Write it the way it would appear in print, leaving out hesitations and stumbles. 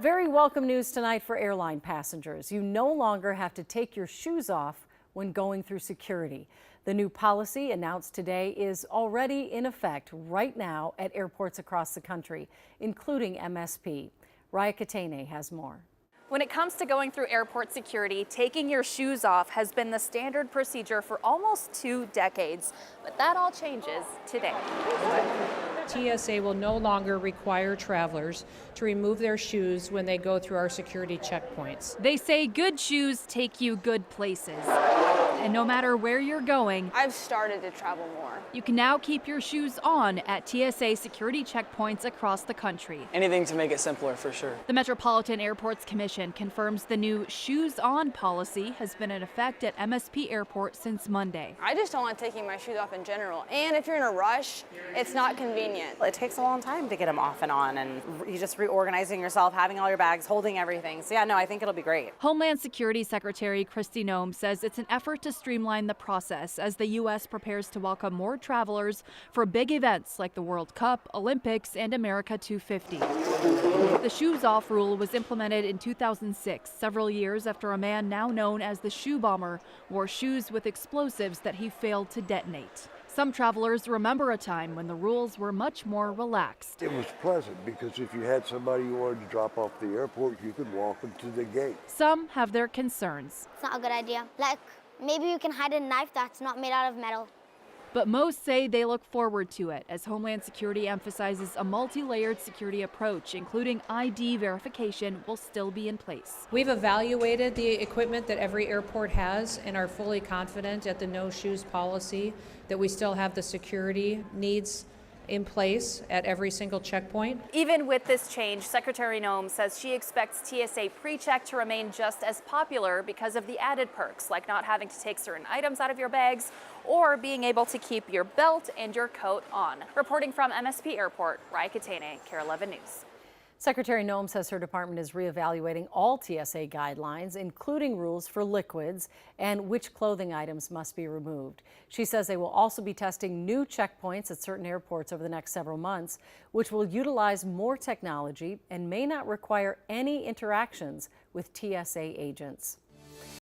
Very welcome news tonight for airline passengers. You no longer have to take your shoes off when going through security. The new policy announced today is already in effect right now at airports across the country, including MSP. Raya Katene has more. When it comes to going through airport security, taking your shoes off has been the standard procedure for almost 2 decades. But that all changes today. TSA will no longer require travelers to remove their shoes when they go through our security checkpoints. They say good shoes take you good places. And no matter where you're going, I've started to travel more. you can now keep your shoes on at TSA security checkpoints across the country. Anything to make it simpler, for sure. The Metropolitan Airports Commission confirms the new shoes on policy has been in effect at MSP Airport since Monday. I just don't like taking my shoes off in general. And if you're in a rush, it's not convenient. It takes a long time to get them off and on, and you just reorganizing yourself, having all your bags, holding everything. So yeah, no, I think it'll be great. Homeland Security Secretary Kristi Noem says it's an effort to streamline the process as the U.S. prepares to welcome more travelers for big events like the World Cup, Olympics, and America 250. The shoes off rule was implemented in 2006, several years after a man now known as the Shoe Bomber wore shoes with explosives that he failed to detonate. Some travelers remember a time when the rules were much more relaxed. It was pleasant because if you had somebody you wanted to drop off the airport, you could walk them to the gate. Some have their concerns. It's not a good idea. Like, maybe you can hide a knife that's not made out of metal. But most say they look forward to it as Homeland Security emphasizes a multi-layered security approach, including ID verification will still be in place. We've evaluated the equipment that every airport has and are fully confident at the no shoes policy that we still have the security needs in place at every single checkpoint. Even with this change, Secretary Noem says she expects TSA PreCheck to remain just as popular because of the added perks, like not having to take certain items out of your bags or being able to keep your belt and your coat on. Reporting from MSP Airport, Raya Katene, KARE 11 News. Secretary Noem says her department is reevaluating all TSA guidelines, including rules for liquids and which clothing items must be removed. She says they will also be testing new checkpoints at certain airports over the next several months, which will utilize more technology and may not require any interactions with TSA agents.